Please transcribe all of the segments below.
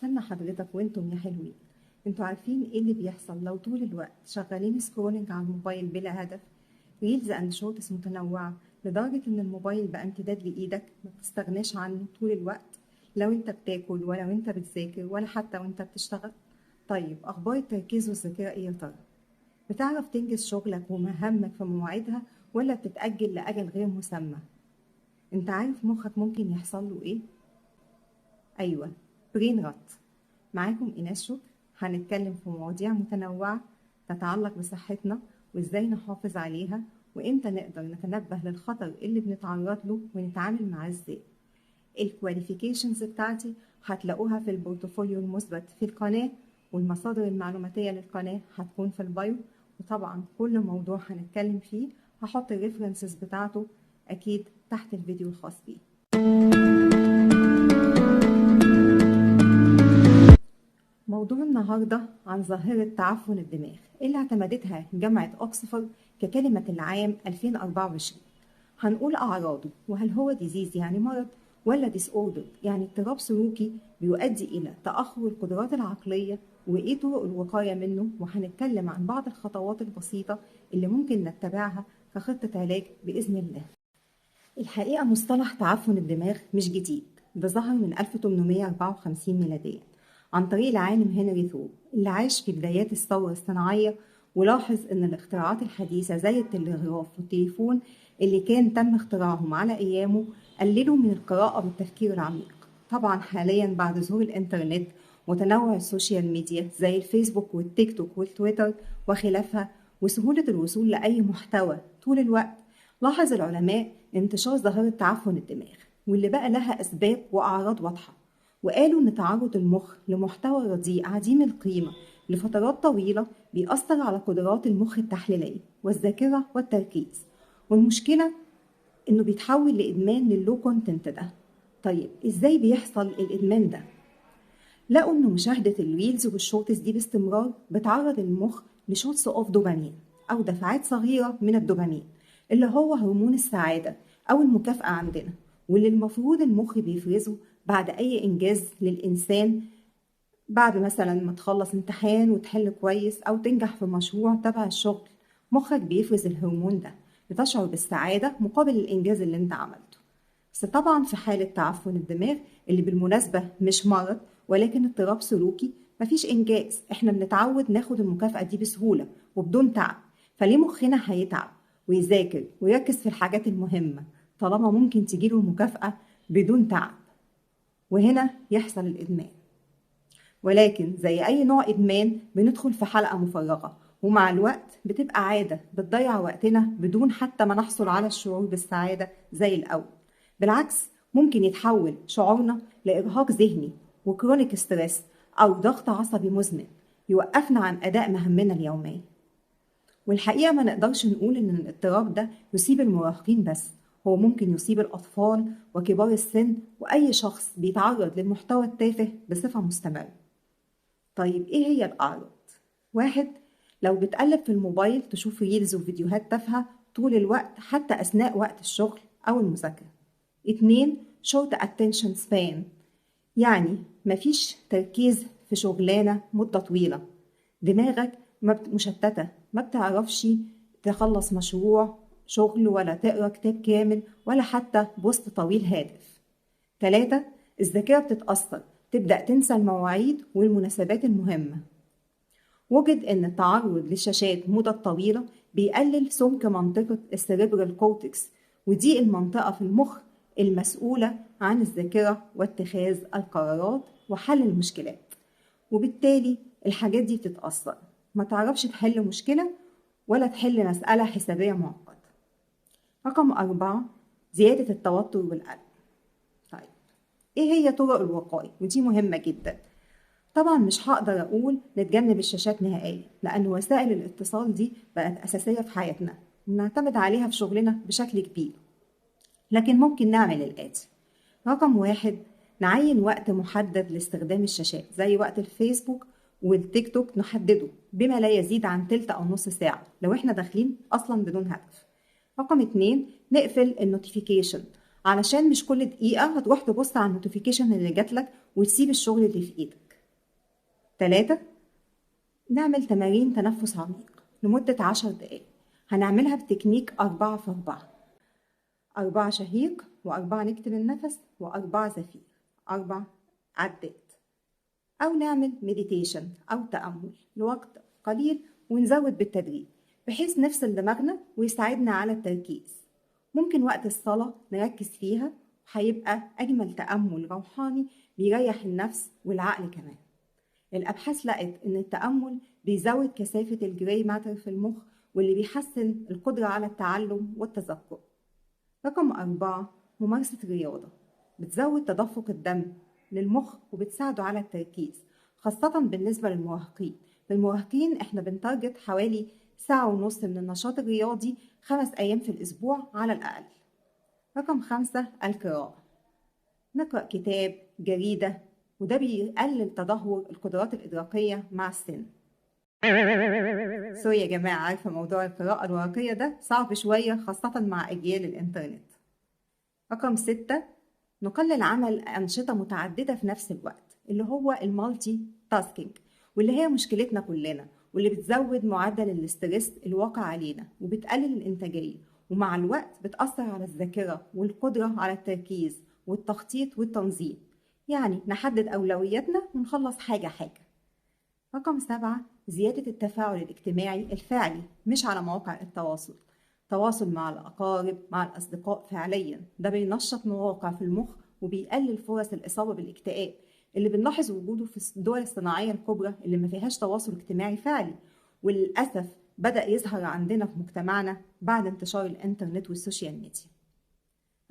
استنى حضرتك وانتم يا حلوين. انتوا عارفين ايه اللي بيحصل لو طول الوقت شغالين سكرولنج على الموبايل بلا هدف؟ ريلز اند شورتس متنوعة لدرجة ان الموبايل بقى امتداد لايدك ما بتستغناش عنه طول الوقت، لو انت بتاكل ولا وانت بتذاكر ولا حتى وانت بتشتغل. طيب اخبار التركيز والذاكرة ايه يا ترى؟ بتعرف تنجز شغلك ومهامك في مواعيدها ولا بتتأجل لأجل غير مسمى؟ انت عارف مخك ممكن يحصل له ايه؟ ايوه، برين رات. معاكم إيناس شكر. هنتكلم في مواضيع متنوعة تتعلق بصحتنا وإزاي نحافظ عليها وإمتى نقدر نتنبه للخطر اللي بنتعرض له ونتعامل معاه إزاي. الكواليفيكيشنز بتاعتي هتلاقوها في البورتفوليو المثبت في القناة، والمصادر المعلوماتية للقناة هتكون في البايو. وطبعا كل موضوع هنتكلم فيه هحط الريفرنسز بتاعته أكيد تحت الفيديو الخاص بيه. موضوع النهاردة عن ظاهرة تعفن الدماغ اللي اعتمدتها جامعة أكسفورد ككلمة العام 2024. هنقول أعراضه، وهل هو ديزيز يعني مرض ولا ديسوردر يعني اضطراب سلوكي بيؤدي إلى تأخر القدرات العقلية، وإيه طرق الوقاية منه، وهنتكلم عن بعض الخطوات البسيطة اللي ممكن نتبعها كخطة علاج بإذن الله. الحقيقة مصطلح تعفن الدماغ مش جديد، ده ظهر من 1854 ميلاديا عن طريق العالم هنري ثور اللي عاش في بدايات الثورة الصناعية، ولاحظ إن الاختراعات الحديثة زي التلغراف والتليفون اللي كان تم اختراعهم على أيامه قللوا من القراءة والتفكير العميق. طبعا حاليا بعد ظهور الإنترنت وتنوع السوشيال ميديا زي الفيسبوك والتيك توك والتويتر وخلافها وسهولة الوصول لأي محتوى طول الوقت، لاحظ العلماء انتشار ظاهرة تعفن الدماغ واللي بقى لها أسباب وأعراض واضحة، وقالوا إن تعرض المخ لمحتوى رديء عديم القيمة لفترات طويلة بيأثر على قدرات المخ التحليلية والذاكرة والتركيز، والمشكلة إنه بيتحول لإدمان للو كونتنت ده. طيب إزاي بيحصل الإدمان ده؟ لقوا إن مشاهدة الريلز والشورتس دي باستمرار بتعرض المخ لشوتس أوف دوبامين أو دفعات صغيرة من الدوبامين اللي هو هرمون السعادة أو المكافأة عندنا، واللي المفروض المخ بيفرزه بعد أي إنجاز للإنسان، بعد مثلا ما تخلص امتحان وتحل كويس أو تنجح في مشروع تبع الشغل. مخك بيفرز الهرمون ده لتشعر بالسعادة مقابل الإنجاز اللي انت عملته. بس طبعا في حالة تعفن الدماغ اللي بالمناسبة مش مرض ولكن اضطراب سلوكي، مفيش إنجاز، احنا بنتعود ناخد المكافأة دي بسهولة وبدون تعب، فليه مخنا هيتعب ويذاكر ويركز في الحاجات المهمة طالما ممكن تجيله مكافأة بدون تعب؟ وهنا يحصل الإدمان. ولكن زي أي نوع إدمان بندخل في حلقة مفرغة، ومع الوقت بتبقى عادة بتضيع وقتنا بدون حتى ما نحصل على الشعور بالسعادة زي الأول. بالعكس، ممكن يتحول شعورنا لإرهاق ذهني وكرونيك ستريس أو ضغط عصبي مزمن يوقفنا عن أداء مهامنا اليومية. والحقيقة ما نقدرش نقول إن الاضطراب ده يصيب المراهقين بس، هو ممكن يصيب الأطفال وكبار السن وأي شخص بيتعرض للمحتوى التافه بصفة مستمرة. طيب إيه هي الأعراض؟ 1. لو بتقلب في الموبايل تشوف ريلز وفيديوهات تافهة طول الوقت حتى أثناء وقت الشغل أو المذاكرة. 2. short attention span، يعني مفيش تركيز في شغلانة مدة طويلة، دماغك مشتتة، ما بتعرفش تخلص مشروع شغل ولا تقرأ كتاب كامل ولا حتى بوست طويل هادف. 3. الذاكرة بتتأثر، تبدأ تنسى المواعيد والمناسبات المهمة. وجد أن التعرض للشاشات مدة طويلة بيقلل سمك منطقة السيريبرال كورتكس، ودي المنطقة في المخ المسؤولة عن الذاكرة واتخاذ القرارات وحل المشكلات، وبالتالي الحاجات دي بتتأثر، ما تعرفش تحل مشكلة ولا تحل مسألة حسابية معقدة. رقم 4. زيادة التوتر والقلق. طيب إيه هي طرق الوقاية؟ ودي مهمة جدا. طبعا مش هقدر أقول نتجنب الشاشات نهائيا، لأن وسائل الاتصال دي بقت أساسية في حياتنا ونعتمد عليها في شغلنا بشكل كبير، لكن ممكن نعمل الآتي. رقم 1. نعين وقت محدد لاستخدام الشاشات زي وقت الفيسبوك والتيك توك، نحدده بما لا يزيد عن تلت أو نص ساعة لو احنا داخلين أصلا بدون هدف. رقم 2. نقفل النوتيفيكيشن، علشان مش كل دقيقة هتروح تبص على النوتيفيكيشن اللي جاتلك وتسيب الشغل اللي في ايدك. 3. نعمل تمارين تنفس عميق لمدة 10 دقايق. هنعملها بتكنيك 4 في 4. 4 شهيق و4 نكتم النفس و4 زفير، 4 عدات. أو نعمل مديتيشن أو تأمل لوقت قليل ونزود بالتدريج بحيث نفصل دماغنا ويساعدنا على التركيز. ممكن وقت الصلاة نركز فيها، وهيبقى أجمل تأمل روحاني بيريح النفس والعقل كمان. الأبحاث لقت إن التأمل بيزود كثافة الجراي ماتر في المخ، واللي بيحسن القدرة على التعلم والتذكر. رقم 4، ممارسة الرياضة بتزود تدفق الدم للمخ وبتساعده على التركيز، خاصة بالنسبة للمراهقين. للمراهقين احنا بنتارجت حوالي 1.5 ساعة من النشاط الرياضي 5 أيام في الأسبوع على الأقل. رقم 5، القراءة. نقرأ كتاب، جريدة، وده بيقلل تدهور القدرات الإدراكية مع السن. سوري يا جماعة، عارفة موضوع القراءة الورقية ده صعب شوية خاصة مع أجيال الإنترنت. رقم 6، نقلل عمل أنشطة متعددة في نفس الوقت، اللي هو المالتي تاسكينج، واللي هي مشكلتنا كلنا، واللي بتزود معدل الاسترس الواقع علينا وبتقلل الإنتاجية، ومع الوقت بتأثر على الذاكرة والقدرة على التركيز والتخطيط والتنظيم. يعني نحدد أولوياتنا ونخلص حاجة حاجة. رقم 7، زيادة التفاعل الاجتماعي الفعلي، مش على مواقع التواصل. تواصل مع الأقارب، مع الأصدقاء فعليا، ده بينشط مواقع في المخ وبيقلل فرص الإصابة بالاكتئاب اللي بنلاحظ وجوده في الدول الصناعية الكبرى اللي ما فيهاش تواصل اجتماعي فعلي، وللأسف بدأ يظهر عندنا في مجتمعنا بعد انتشار الإنترنت والسوشيال ميديا.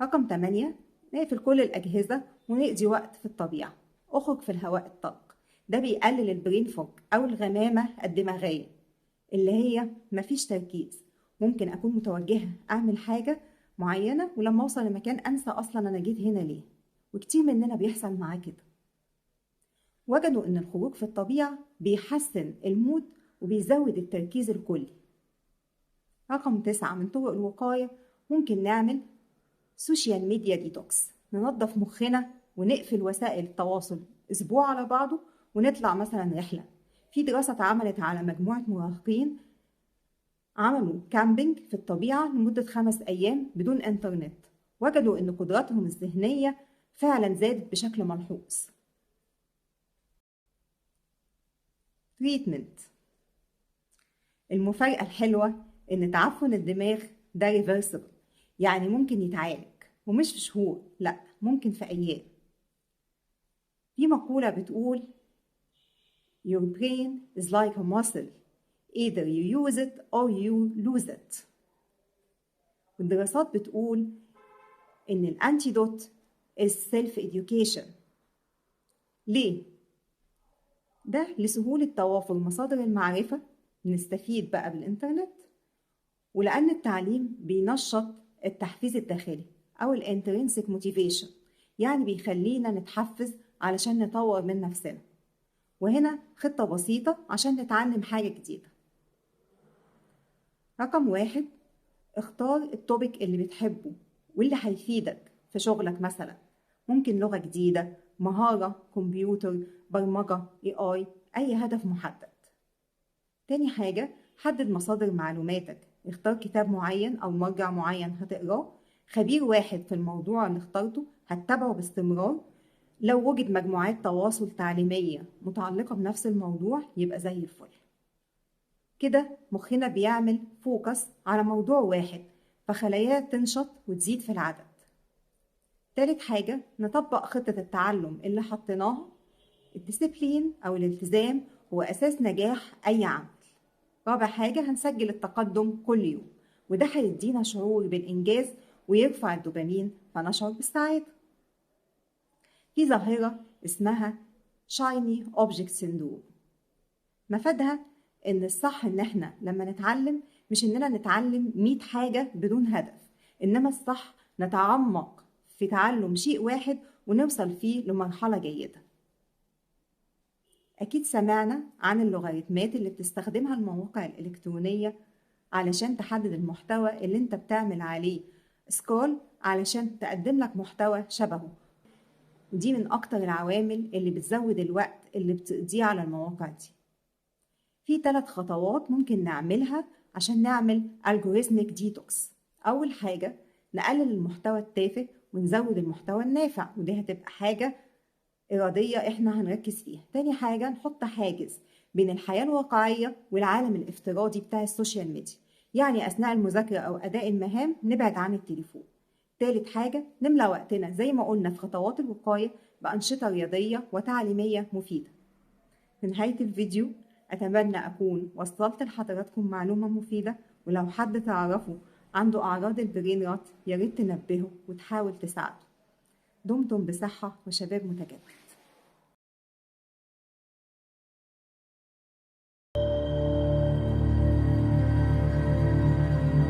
رقم 8، نقفل كل الأجهزة ونقضي وقت في الطبيعة. اخرج في الهواء الطلق، ده بيقلل البرين فوج أو الغمامة الدماغية اللي هي مفيش تركيز. ممكن أكون متوجهة أعمل حاجة معينة ولما أوصل لمكان أنسى أصلا أنا جيت هنا ليه، وكتير مننا بيحصل معاه كده. وجدوا إن الخروج في الطبيعة بيحسن المود وبيزود التركيز الكلي. رقم 9، من طرق الوقاية ممكن نعمل سوشيال ميديا ديتوكس، ننظف مخنا ونقفل وسائل التواصل أسبوع على بعضه ونطلع مثلا رحلة. في دراسة اتعملت على مجموعة مراهقين عملوا كامبينج في الطبيعة لمدة 5 أيام بدون إنترنت، وجدوا إن قدراتهم الذهنية فعلا زادت بشكل ملحوظ. تريتمنت. المفاجأة الحلوة إن تعفن الدماغ ده ريفرسبل، يعني ممكن يتعالج، ومش في شهور، لأ ممكن في أيام. في مقولة بتقول Your brain is like a muscle, either you use it or you lose it. والدراسات بتقول إن الأنتيدوت is self-education. ليه؟ ده لسهولة توافر مصادر المعرفة، نستفيد بقى بالإنترنت، ولأن التعليم بينشط التحفيز الداخلي أو الانترنسيك موتيفيشن، يعني بيخلينا نتحفز علشان نطور من نفسنا. وهنا خطة بسيطة عشان نتعلم حاجة جديدة. رقم 1، اختار التوبيك اللي بتحبه واللي هيفيدك في شغلك. مثلا ممكن لغة جديدة، مهارة، كمبيوتر، برمجة، AI، أي هدف محدد. تاني حاجة، حدد مصادر معلوماتك، اختار كتاب معين أو مرجع معين هتقراه، خبير واحد في الموضوع اللي اخترته هتتابعه باستمرار. لو وجد مجموعات تواصل تعليمية متعلقة بنفس الموضوع يبقى زي الفل. كده مخنا بيعمل فوكس على موضوع واحد، فخلاياه تنشط وتزيد في العدد. تالت حاجة، نطبق خطة التعلم اللي حطيناها. الديسيبلين أو الالتزام هو أساس نجاح أي عمل. رابع حاجة، هنسجل التقدم كل يوم، وده هيدينا شعور بالإنجاز ويرفع الدوبامين فنشعر بالسعادة. في ظاهرة اسمها Shiny Object Syndrome. مفادها إن الصح إن إحنا لما نتعلم مش إننا نتعلم 100 حاجة بدون هدف، إنما الصح نتعمق في تعلم شيء واحد ونوصل فيه لمرحلة جيدة. أكيد سمعنا عن اللوغاريتمات اللي بتستخدمها المواقع الإلكترونية علشان تحدد المحتوى اللي انت بتعمل عليه سكرول علشان تقدم لك محتوى شبهه. ودي من أكتر العوامل اللي بتزود الوقت اللي بتقضيه على المواقع دي. في 3 خطوات ممكن نعملها عشان نعمل algorithmic detox. أول حاجة نقلل المحتوى التافه ونزود المحتوى النافع، ودي هتبقى حاجة إرادية إحنا هنركز فيها. تاني حاجة نحط حاجز بين الحياة الواقعية والعالم الافتراضي بتاع السوشيال ميديا، يعني أثناء المذاكرة أو أداء المهام نبعد عن التليفون. تالت حاجة نملى وقتنا زي ما قلنا في خطوات الوقاية بأنشطة رياضية وتعليمية مفيدة. في نهاية الفيديو أتمنى أكون وصلت لحضراتكم معلومة مفيدة، ولو حد تعرفه عنده أعراض البرين رot ياريت تنبهه وتحاول تساعده. دمتم بصحة وشباب متجدد.